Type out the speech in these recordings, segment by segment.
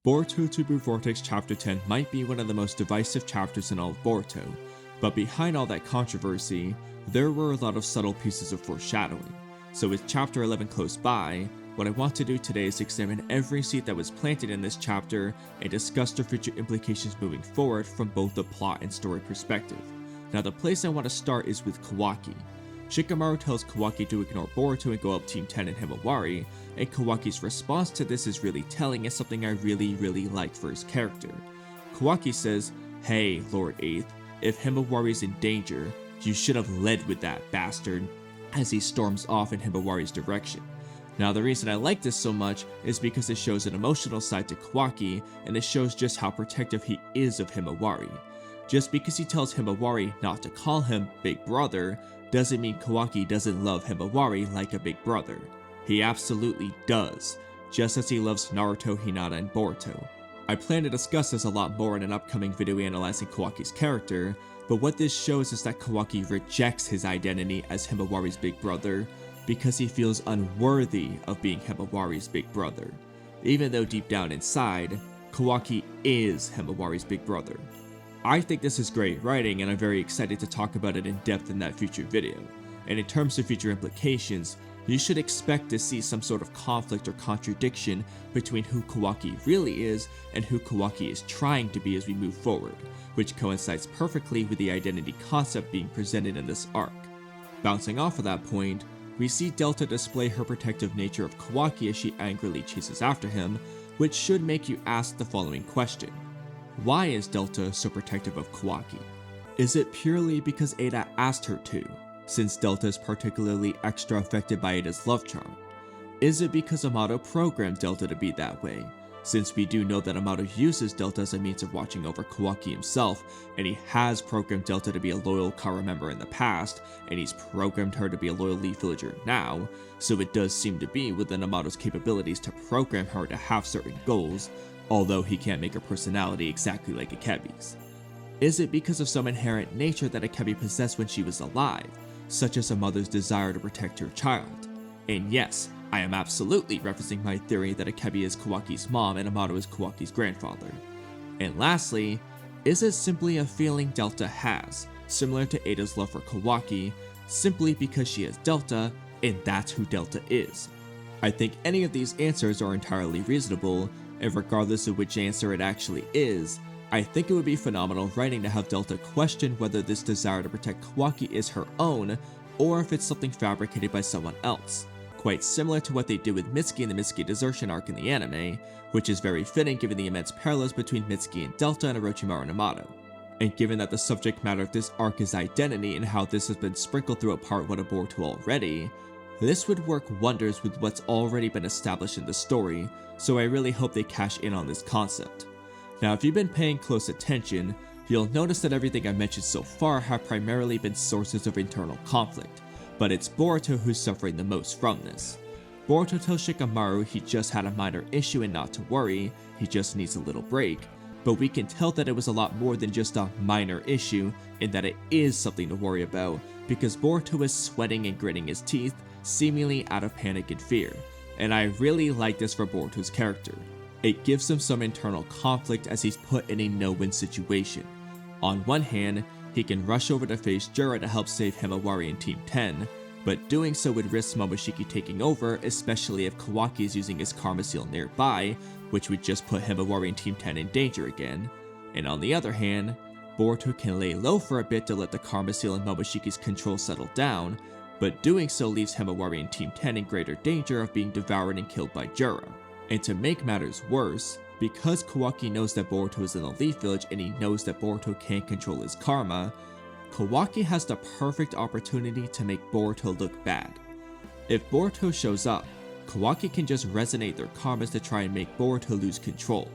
Boruto to Vortex Chapter 10 might be one of the most divisive chapters in all of Boruto, but behind all that controversy, there were a lot of subtle pieces of foreshadowing. So with Chapter 11 close by, what I want to do today is examine every seed that was planted in this chapter and discuss their future implications moving forward from both the plot and story perspective. Now the place I want to start is with Kawaki. Shikamaru tells Kawaki to ignore Boruto and go up Team 10 and Himawari, and Kawaki's response to this is really telling and something I really like for his character. Kawaki says, "Hey, Lord 8th, if Himawari's in danger, you should have led with that bastard," as he storms off in Himawari's direction. Now the reason I like this so much is because it shows an emotional side to Kawaki, and it shows just how protective he is of Himawari. Just because he tells Himawari not to call him Big Brother, doesn't mean Kawaki doesn't love Himawari like a big brother. He absolutely does, just as he loves Naruto, Hinata, and Boruto. I plan to discuss this a lot more in an upcoming video analyzing Kawaki's character, but what this shows is that Kawaki rejects his identity as Himawari's big brother because he feels unworthy of being Himawari's big brother, even though deep down inside, Kawaki is Himawari's big brother. I think this is great writing, and I'm very excited to talk about it in depth in that future video. And in terms of future implications, you should expect to see some sort of conflict or contradiction between who Kawaki really is and who Kawaki is trying to be as we move forward, which coincides perfectly with the identity concept being presented in this arc. Bouncing off of that point, we see Delta display her protective nature of Kawaki as she angrily chases after him, which should make you ask the following question. Why is Delta so protective of Kawaki? Is it purely because Ada asked her to, since Delta is particularly extra affected by Ada's love charm? Is it because Amato programmed Delta to be that way, since we do know that Amato uses Delta as a means of watching over Kawaki himself, and he has programmed Delta to be a loyal Kara member in the past, and he's programmed her to be a loyal Leaf villager now, so it does seem to be within Amato's capabilities to program her to have certain goals, although he can't make her personality exactly like Akebi's. Is it because of some inherent nature that Akebi possessed when she was alive, such as a mother's desire to protect her child? And yes, I am absolutely referencing my theory that Akebi is Kawaki's mom and Amato is Kawaki's grandfather. And lastly, is it simply a feeling Delta has, similar to Ada's love for Kawaki, simply because she is Delta, and that's who Delta is? I think any of these answers are entirely reasonable, and regardless of which answer it actually is, I think it would be phenomenal writing to have Delta question whether this desire to protect Kawaki is her own, or if it's something fabricated by someone else. Quite similar to what they did with Mitsuki in the Mitsuki desertion arc in the anime, which is very fitting given the immense parallels between Mitsuki and Delta and Orochimaru and Amato. And given that the subject matter of this arc is identity and how this has been sprinkled throughout part 1 of Boruto already, this would work wonders with what's already been established in the story, so I really hope they cash in on this concept. Now if you've been paying close attention, you'll notice that everything I mentioned so far have primarily been sources of internal conflict, but it's Boruto who's suffering the most from this. Boruto tells Shikamaru he just had a minor issue and not to worry, he just needs a little break, but we can tell that it was a lot more than just a minor issue and that it is something to worry about, because Boruto is sweating and gritting his teeth, seemingly out of panic and fear, and I really like this for Boruto's character. It gives him some internal conflict as he's put in a no-win situation. On one hand, he can rush over to face Jura to help save Himawari and Team 10, but doing so would risk Momoshiki taking over, especially if Kawaki is using his Karma Seal nearby, which would just put Himawari and Team 10 in danger again. And on the other hand, Boruto can lay low for a bit to let the Karma Seal and Momoshiki's control settle down, but doing so leaves Himawari and Team 10 in greater danger of being devoured and killed by Jura. And to make matters worse, because Kawaki knows that Boruto is in the Leaf Village and he knows that Boruto can't control his karma, Kawaki has the perfect opportunity to make Boruto look bad. If Boruto shows up, Kawaki can just resonate their karmas to try and make Boruto lose control.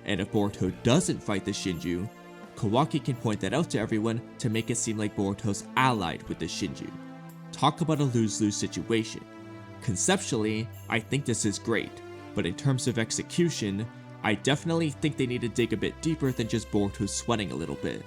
And if Boruto doesn't fight the Shinju, Kawaki can point that out to everyone to make it seem like Boruto's allied with the Shinju. Talk about a lose-lose situation. Conceptually, I think this is great, but in terms of execution, I definitely think they need to dig a bit deeper than just Boruto sweating a little bit.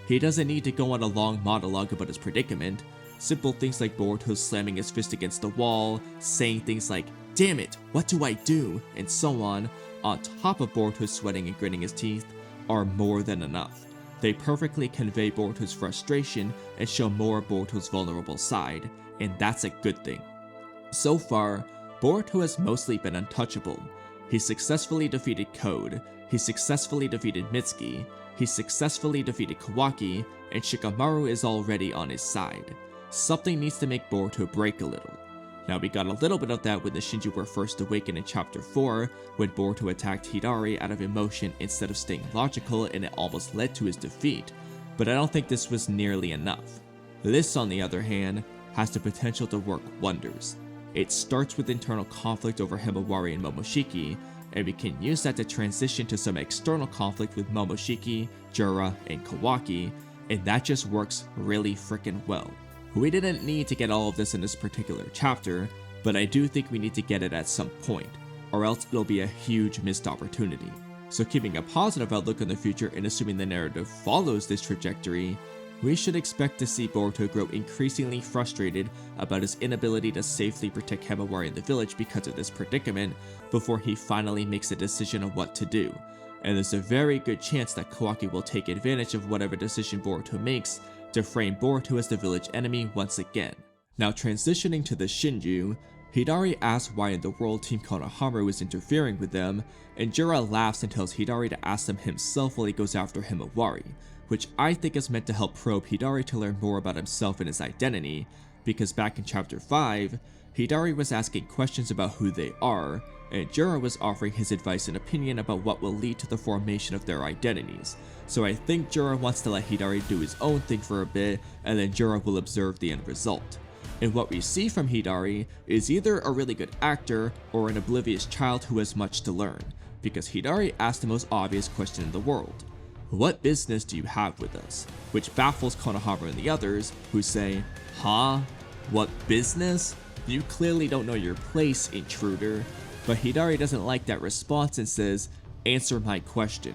He doesn't need to go on a long monologue about his predicament. Simple things like Boruto slamming his fist against the wall, saying things like, "Damn it, what do I do?" and so on, on top of Boruto sweating and gritting his teeth, are more than enough. They perfectly convey Boruto's frustration and show more of Boruto's vulnerable side, and that's a good thing. So far, Boruto has mostly been untouchable. He successfully defeated Code, he successfully defeated Mitsuki, he successfully defeated Kawaki, and Shikamaru is already on his side. Something needs to make Boruto break a little. Now we got a little bit of that when the Shinju were first awakened in chapter 4, when Boruto attacked Hidari out of emotion instead of staying logical, and it almost led to his defeat, but I don't think this was nearly enough. This, on the other hand, has the potential to work wonders. It starts with internal conflict over Himawari and Momoshiki, and we can use that to transition to some external conflict with Momoshiki, Jura, and Kawaki, and that just works really freaking well. We didn't need to get all of this in this particular chapter, but I do think we need to get it at some point, or else it'll be a huge missed opportunity. So keeping a positive outlook on the future and assuming the narrative follows this trajectory, we should expect to see Boruto grow increasingly frustrated about his inability to safely protect Himawari in the village because of this predicament before he finally makes a decision on what to do. And there's a very good chance that Kawaki will take advantage of whatever decision Boruto makes to frame Boruto as the village enemy once again. Now transitioning to the Shinju, Hidari asks why in the world Team Konohamaru is interfering with them, and Jura laughs and tells Hidari to ask them himself while he goes after Himawari, which I think is meant to help probe Hidari to learn more about himself and his identity, because back in chapter 5, Hidari was asking questions about who they are, and Jura was offering his advice and opinion about what will lead to the formation of their identities. So I think Jura wants to let Hidari do his own thing for a bit, and then Jura will observe the end result. And what we see from Hidari is either a really good actor or an oblivious child who has much to learn, because Hidari asked the most obvious question in the world: what business do you have with us? Which baffles Konohamaru and the others, who say, huh? What business? You clearly don't know your place, intruder. But Hidari doesn't like that response and says, answer my question.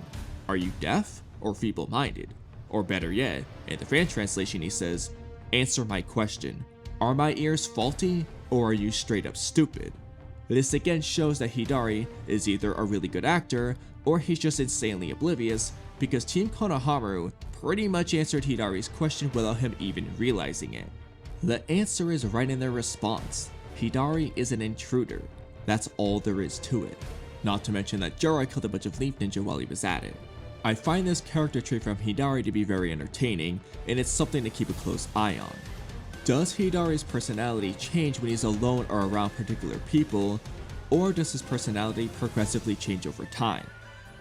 Are you deaf or feeble-minded? Or better yet, in the fan translation he says, answer my question. Are my ears faulty or are you straight up stupid? This again shows that Hidari is either a really good actor or he's just insanely oblivious, because Team Konohamaru pretty much answered Hidari's question without him even realizing it. The answer is right in their response. Hidari is an intruder. That's all there is to it. Not to mention that Jura killed a bunch of Leaf Ninja while he was at it. I find this character trait from Hidari to be very entertaining, and it's something to keep a close eye on. Does Hidari's personality change when he's alone or around particular people, or does his personality progressively change over time?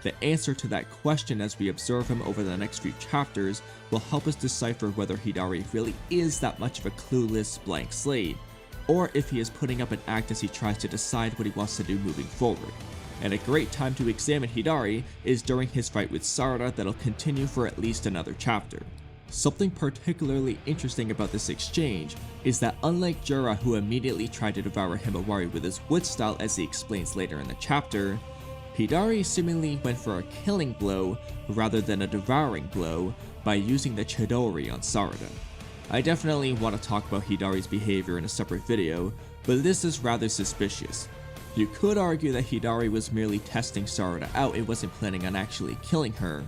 The answer to that question as we observe him over the next few chapters will help us decipher whether Hidari really is that much of a clueless blank slate, or if he is putting up an act as he tries to decide what he wants to do moving forward. And a great time to examine Hidari is during his fight with Sarada that'll continue for at least another chapter. Something particularly interesting about this exchange is that unlike Jura, who immediately tried to devour Himawari with his wood style as he explains later in the chapter, Hidari seemingly went for a killing blow rather than a devouring blow by using the Chidori on Sarada. I definitely want to talk about Hidari's behavior in a separate video, but this is rather suspicious. You could argue that Hidari was merely testing Sarada out and wasn't planning on actually killing her,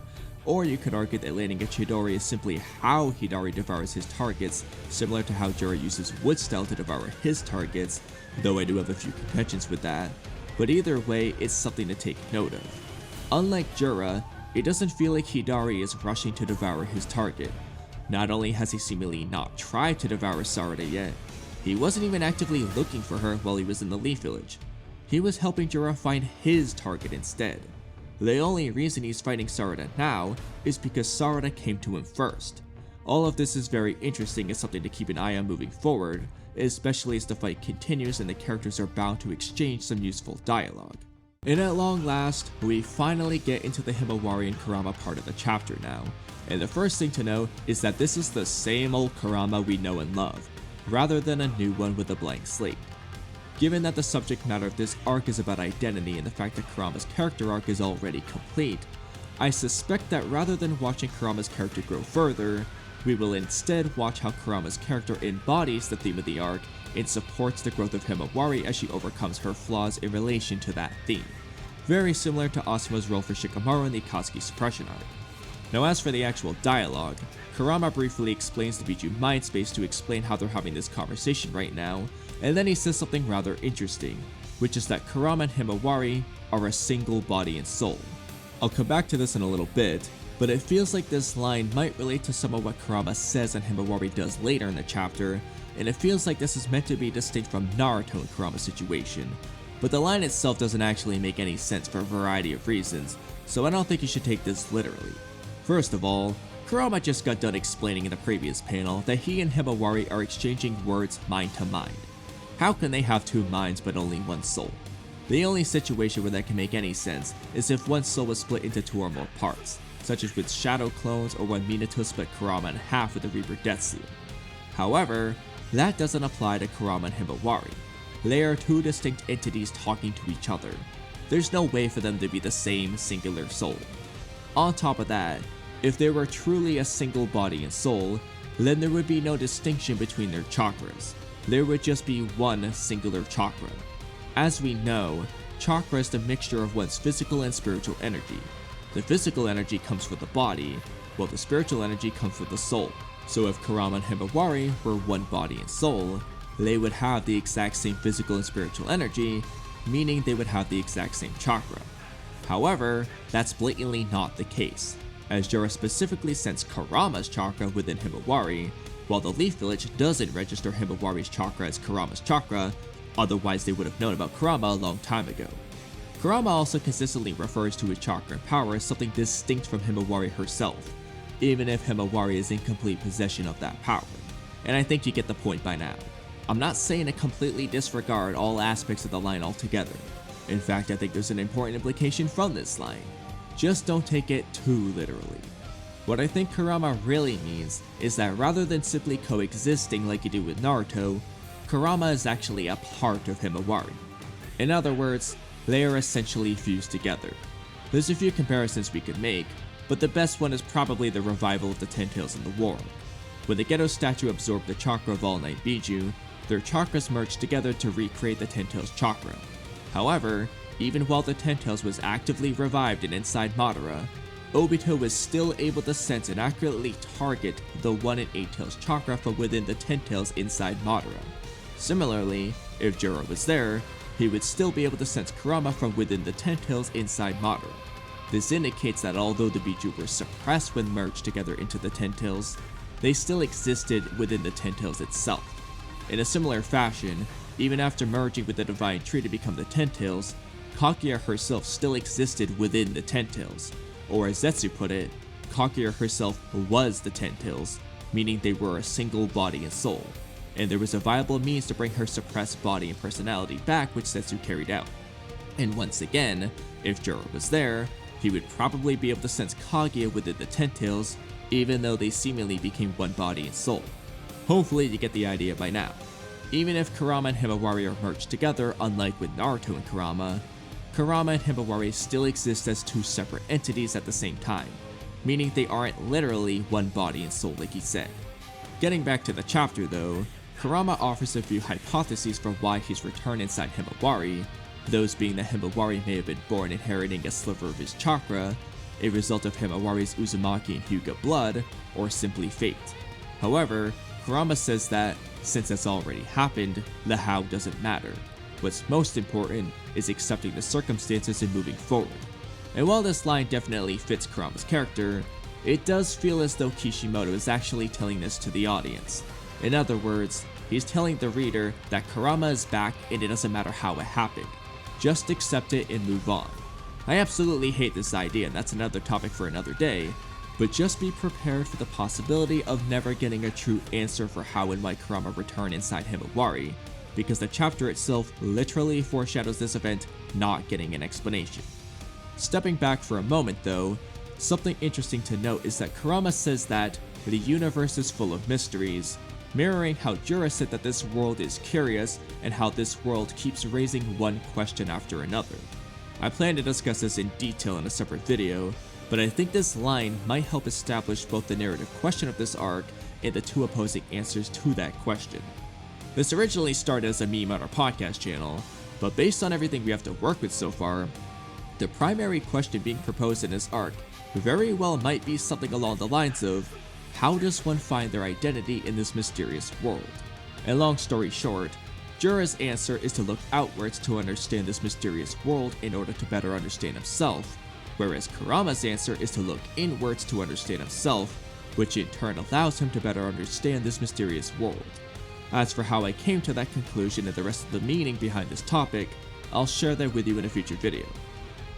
or you could argue that landing a Chidori is simply how Hidari devours his targets, similar to how Jura uses wood style to devour his targets, though I do have a few contentions with that. But either way, it's something to take note of. Unlike Jura, it doesn't feel like Hidari is rushing to devour his target. Not only has he seemingly not tried to devour Sarada yet, he wasn't even actively looking for her while he was in the Leaf Village. He was helping Jura find his target instead. The only reason he's fighting Sarada now is because Sarada came to him first. All of this is very interesting and something to keep an eye on moving forward, especially as the fight continues and the characters are bound to exchange some useful dialogue. And at long last, we finally get into the Himawari and Kurama part of the chapter now. And the first thing to note is that this is the same old Kurama we know and love, rather than a new one with a blank slate. Given that the subject matter of this arc is about identity and the fact that Kurama's character arc is already complete, I suspect that rather than watching Kurama's character grow further, we will instead watch how Kurama's character embodies the theme of the arc and supports the growth of Himawari as she overcomes her flaws in relation to that theme. very similar to Asuma's role for Shikamaru in the Akatsuki suppression arc. Now as for the actual dialogue, Kurama briefly explains the Biju mind space to explain how they're having this conversation right now, and then he says something rather interesting, which is that Kurama and Himawari are a single body and soul. I'll come back to this in a little bit, but it feels like this line might relate to some of what Kurama says and Himawari does later in the chapter, and it feels like this is meant to be distinct from Naruto and Kurama's situation. But the line itself doesn't actually make any sense for a variety of reasons, so I don't think you should take this literally. First of all, Kurama just got done explaining in a previous panel that he and Himawari are exchanging words mind to mind. How can they have two minds but only one soul? The only situation where that can make any sense is if one soul was split into two or more parts, such as with shadow clones or when Minato split Kurama in half with the Reaper Death Seal. However, that doesn't apply to Kurama and Himawari. They are two distinct entities talking to each other. There's no way for them to be the same singular soul. On top of that, if they were truly a single body and soul, then there would be no distinction between their chakras. There would just be one singular chakra. As we know, chakra is the mixture of one's physical and spiritual energy. The physical energy comes from the body, while the spiritual energy comes from the soul. So if Kurama and Himawari were one body and soul, they would have the exact same physical and spiritual energy, meaning they would have the exact same chakra. However, that's blatantly not the case, as Jura specifically sensed Kurama's chakra within Himawari, while the Leaf Village doesn't register Himawari's chakra as Kurama's chakra, otherwise they would have known about Kurama a long time ago. Kurama also consistently refers to his chakra and power as something distinct from Himawari herself, even if Himawari is in complete possession of that power, and I think you get the point by now. I'm not saying to completely disregard all aspects of the line altogether. In fact, I think there's an important implication from this line. Just don't take it too literally. What I think Kurama really means is that rather than simply coexisting like you do with Naruto, Kurama is actually a part of Himawari. In other words, they are essentially fused together. There's a few comparisons we could make, but the best one is probably the revival of the Ten Tails in the War. When the Geto statue absorbed the chakra of all 9 Biju, their chakras merged together to recreate the Ten Tails chakra. However, even while the Ten Tails was actively revived and inside Madara, Obito was still able to sense and accurately target the 1 and 8 Tails chakra from within the Ten Tails inside Madara. Similarly, if Jura was there, he would still be able to sense Kurama from within the Ten Tails inside Madara. This indicates that although the Biju were suppressed when merged together into the Ten Tails, they still existed within the Ten Tails itself. In a similar fashion, even after merging with the Divine Tree to become the Ten Tails, Kaguya herself still existed within the Ten Tails, or as Zetsu put it, Kaguya herself was the Ten Tails, meaning they were a single body and soul, and there was a viable means to bring her suppressed body and personality back which Zetsu carried out. And once again, if Jura was there, he would probably be able to sense Kaguya within the Ten Tails, even though they seemingly became one body and soul. Hopefully you get the idea by now. Even if Kurama and Himawari are merged together, unlike with Naruto and Kurama and Himawari still exist as two separate entities at the same time, meaning they aren't literally one body and soul like he said. Getting back to the chapter though, Kurama offers a few hypotheses for why he's returned inside Himawari, those being that Himawari may have been born inheriting a sliver of his chakra, a result of Himawari's Uzumaki and Hyuga blood, or simply fate. However, Kurama says that, since that's already happened, the how doesn't matter. What's most important is accepting the circumstances and moving forward. And while this line definitely fits Kurama's character, it does feel as though Kishimoto is actually telling this to the audience. In other words, he's telling the reader that Kurama is back and it doesn't matter how it happened. Just accept it and move on. I absolutely hate this idea, and that's another topic for another day, but just be prepared for the possibility of never getting a true answer for how and why Kurama returned inside Himawari, because the chapter itself literally foreshadows this event not getting an explanation. Stepping back for a moment though, something interesting to note is that Kurama says that the universe is full of mysteries, mirroring how Jura said that this world is curious and how this world keeps raising one question after another. I plan to discuss this in detail in a separate video, but I think this line might help establish both the narrative question of this arc and the two opposing answers to that question. This originally started as a meme on our podcast channel, but based on everything we have to work with so far, The primary question being proposed in this arc very well might be something along the lines of, how does one find their identity in this mysterious world? And long story short, Jura's answer is to look outwards to understand this mysterious world in order to better understand himself, whereas Kurama's answer is to look inwards to understand himself, which in turn allows him to better understand this mysterious world. As for how I came to that conclusion and the rest of the meaning behind this topic, I'll share that with you in a future video.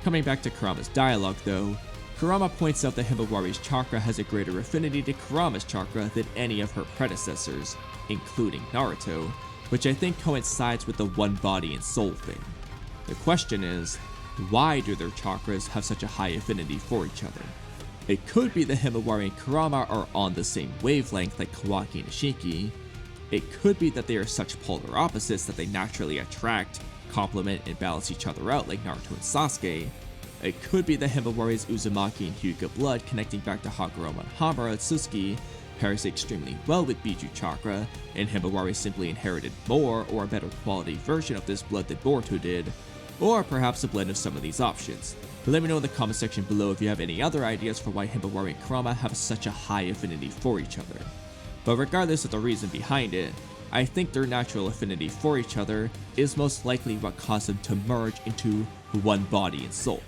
Coming back to Kurama's dialogue though, Kurama points out that Himawari's chakra has a greater affinity to Kurama's chakra than any of her predecessors, including Naruto, which I think coincides with the one body and soul thing. The question is, why do their chakras have such a high affinity for each other? It could be that Himawari and Kurama are on the same wavelength like Kawaki and Ishiki. It could be that they are such polar opposites that they naturally attract, complement, and balance each other out like Naruto and Sasuke. It could be that Himawari's Uzumaki and Hyuga blood connecting back to Hagoromo and Hamura Otsutsuki pairs extremely well with Biju chakra, and Himawari simply inherited more or a better quality version of this blood than Boruto did, or perhaps a blend of some of these options. Let me know in the comment section below if you have any other ideas for why Himawari and Kurama have such a high affinity for each other. But regardless of the reason behind it, I think their natural affinity for each other is most likely what caused them to merge into one body and soul.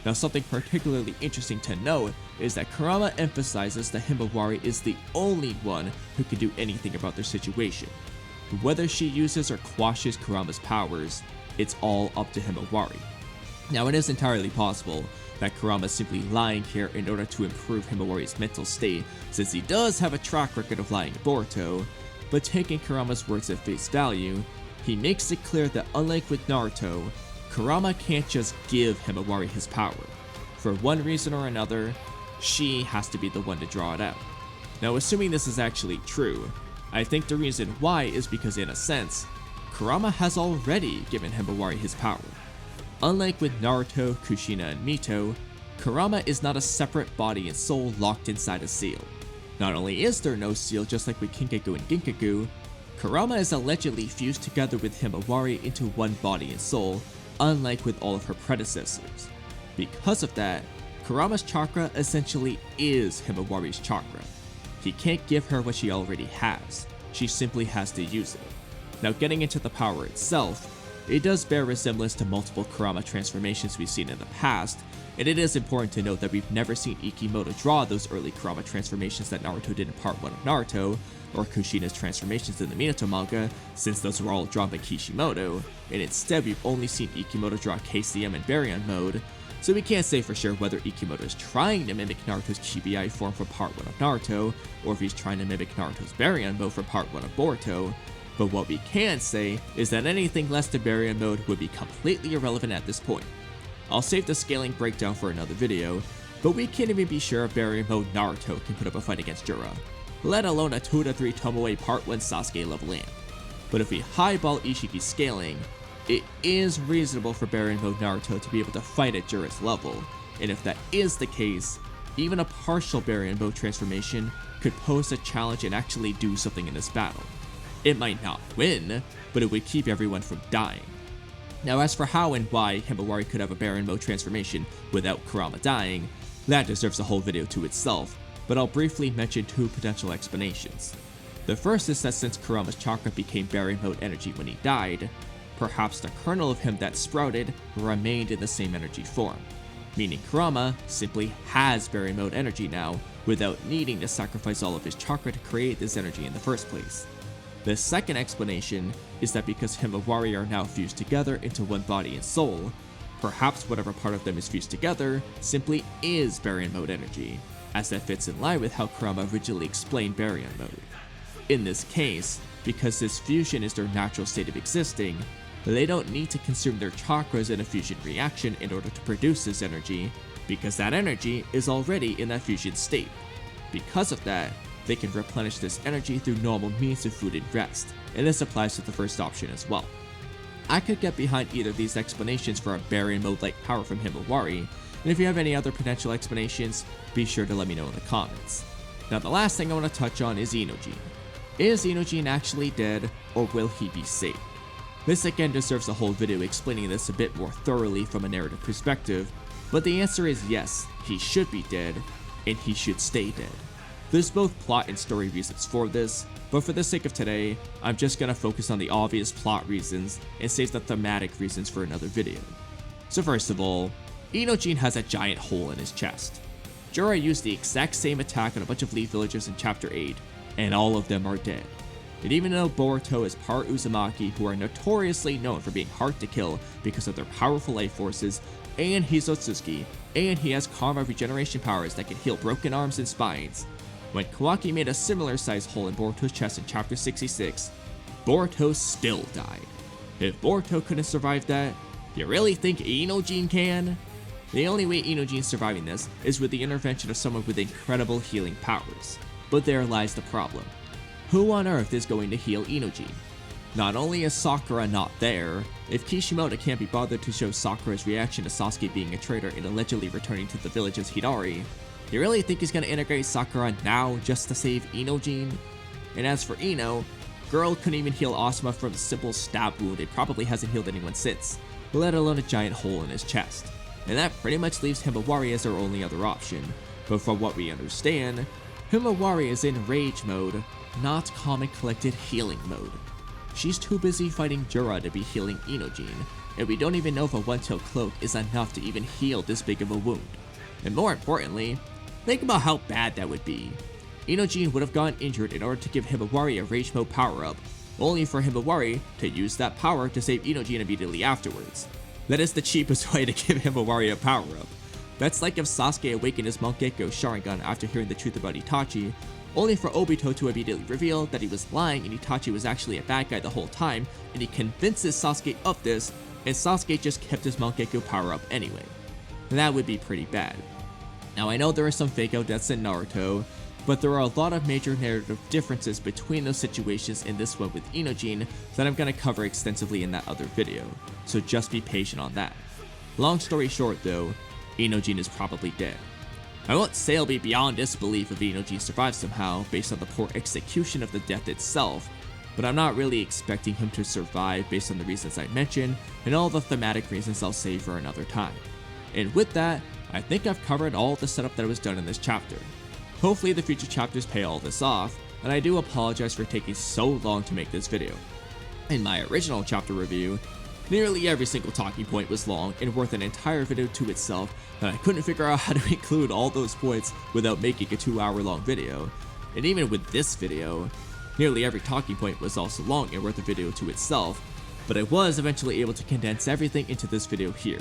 Now, something particularly interesting to note is that Kurama emphasizes that Himawari is the only one who can do anything about their situation. Whether she uses or quashes Kurama's powers, it's all up to Himawari. Now, it is entirely possible that Kurama is simply lying here in order to improve Himawari's mental state, since he does have a track record of lying to Boruto, but taking Kurama's words at face value, he makes it clear that unlike with Naruto, Kurama can't just give Himawari his power. For one reason or another, she has to be the one to draw it out. Now, assuming this is actually true, I think the reason why is because in a sense, Kurama has already given Himawari his power. Unlike with Naruto, Kushina, and Mito, Kurama is not a separate body and soul locked inside a seal. Not only is there no seal just like with Kinkaku and Ginkaku, Kurama is allegedly fused together with Himawari into one body and soul, unlike with all of her predecessors. Because of that, Kurama's chakra essentially is Himawari's chakra. He can't give her what she already has, she simply has to use it. Now, getting into the power itself, it does bear resemblance to multiple Kurama transformations we've seen in the past, and it is important to note that we've never seen Ikimoto draw those early Kurama transformations that Naruto did in part 1 of Naruto, or Kushina's transformations in the Minato manga, since those were all drawn by Kishimoto, and instead we've only seen Ikimoto draw KCM and Baryon mode, so we can't say for sure whether Ikimoto is trying to mimic Naruto's Chibi form for part 1 of Naruto, or if he's trying to mimic Naruto's Baryon mode for part 1 of Boruto, but what we can say is that anything less than Baryon mode would be completely irrelevant at this point. I'll save the scaling breakdown for another video, but we can't even be sure if Baryon mode Naruto can put up a fight against Jura, let alone a 2-3 Tomoe part 1 Sasuke level amp. But if we highball Ishiki's scaling, it is reasonable for Baryon mode Naruto to be able to fight at Jura's level, and if that is the case, even a partial Baryon mode transformation could pose a challenge and actually do something in this battle. It might not win, but it would keep everyone from dying. Now, as for how and why Himawari could have a Baryon mode transformation without Kurama dying, that deserves a whole video to itself, but I'll briefly mention two potential explanations. The first is that since Kurama's chakra became Baryon mode energy when he died, perhaps the kernel of him that sprouted remained in the same energy form, meaning Kurama simply has Baryon mode energy now without needing to sacrifice all of his chakra to create this energy in the first place. The second explanation is that because Himawari are now fused together into one body and soul, perhaps whatever part of them is fused together simply is Baryon mode energy, as that fits in line with how Kurama originally explained Baryon mode. In this case, because this fusion is their natural state of existing, they don't need to consume their chakras in a fusion reaction in order to produce this energy, because that energy is already in that fusion state. Because of that, they can replenish this energy through normal means of food and rest, and this applies to the first option as well. I could get behind either of these explanations for a Baryon mode-like power from Himawari, and if you have any other potential explanations, be sure to let me know in the comments. Now, the last thing I want to touch on is Inojin. Is Inojin actually dead, or will he be saved? This again deserves a whole video explaining this a bit more thoroughly from a narrative perspective, but the answer is yes, he should be dead, and he should stay dead. There's both plot and story reasons for this, but for the sake of today, I'm just gonna focus on the obvious plot reasons and save the thematic reasons for another video. So first of all, Inojin has a giant hole in his chest. Jura used the exact same attack on a bunch of Leaf villagers in chapter 8, and all of them are dead. And even though Boruto is part Uzumaki, who are notoriously known for being hard to kill because of their powerful life forces, and he's otsutsuki, and he has karma regeneration powers that can heal broken arms and spines, when Kawaki made a similar sized hole in Boruto's chest in chapter 66, Boruto still died. If Boruto couldn't survive that, you really think Inojin can? The only way Inojin's surviving this is with the intervention of someone with incredible healing powers. But there lies the problem. Who on earth is going to heal Inojin? Not only is Sakura not there, if Kishimoto can't be bothered to show Sakura's reaction to Sasuke being a traitor and allegedly returning to the village as Hidari, you really think he's gonna integrate Sakura now just to save Inojin? And as for Ino, girl couldn't even heal Asuma from a simple stab wound and probably hasn't healed anyone since, let alone a giant hole in his chest. And that pretty much leaves Himawari as our only other option. But from what we understand, Himawari is in rage mode, not calm and collected healing mode. She's too busy fighting Jura to be healing Inojin, and we don't even know if a one-tailed cloak is enough to even heal this big of a wound. And more importantly, think about how bad that would be. Inojin would have gotten injured in order to give Himawari a rage mode power-up, only for Himawari to use that power to save Inojin immediately afterwards. That is the cheapest way to give Himawari a power-up. That's like if Sasuke awakened his Mangekyo Sharingan after hearing the truth about Itachi, only for Obito to immediately reveal that he was lying and Itachi was actually a bad guy the whole time, and he convinces Sasuke of this, and Sasuke just kept his Mangekyo power-up anyway. That would be pretty bad. Now I know there are some fake out deaths in Naruto, but there are a lot of major narrative differences between those situations in this one with Inojin that I'm going to cover extensively in that other video, so just be patient on that. Long story short though, Inojin is probably dead. I won't say I'll be beyond disbelief if Inojin survives somehow based on the poor execution of the death itself, but I'm not really expecting him to survive based on the reasons I mentioned and all the thematic reasons I'll save for another time. And with that, I think I've covered all the setup that was done in this chapter. Hopefully the future chapters pay all this off, and I do apologize for taking so long to make this video. In my original chapter review, nearly every single talking point was long and worth an entire video to itself, and I couldn't figure out how to include all those points without making a 2-hour-long video. And even with this video, nearly every talking point was also long and worth a video to itself, but I was eventually able to condense everything into this video here.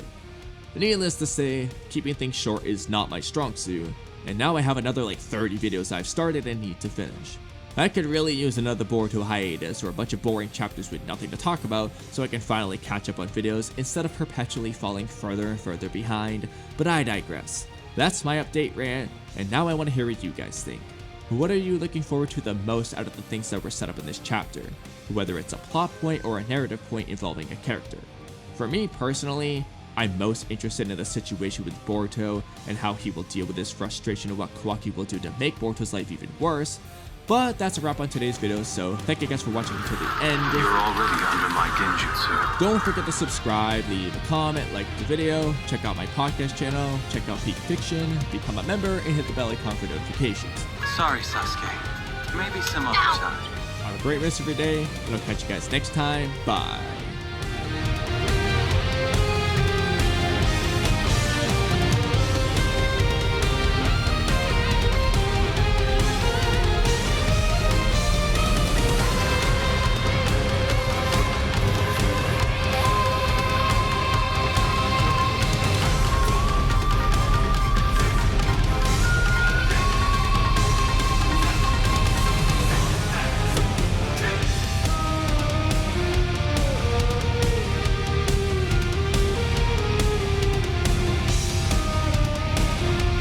Needless to say, keeping things short is not my strong suit, and now I have another like 30 videos I've started and need to finish. I could really use another Boruto hiatus or a bunch of boring chapters with nothing to talk about so I can finally catch up on videos instead of perpetually falling further and further behind, but I digress. That's my update rant, and now I want to hear what you guys think. What are you looking forward to the most out of the things that were set up in this chapter, whether it's a plot point or a narrative point involving a character? For me personally, I'm most interested in the situation with Boruto and how he will deal with his frustration and what Kawaki will do to make Boruto's life even worse. But that's a wrap on today's video, so thank you guys for watching until the end. You're already under my genjutsu. Don't forget to subscribe, leave a comment, like the video, check out my podcast channel, check out Peak Fiction, become a member, and hit the bell icon for notifications. Sorry, Sasuke. Maybe some other time. Have a great rest of your day, and I'll catch you guys next time. Bye.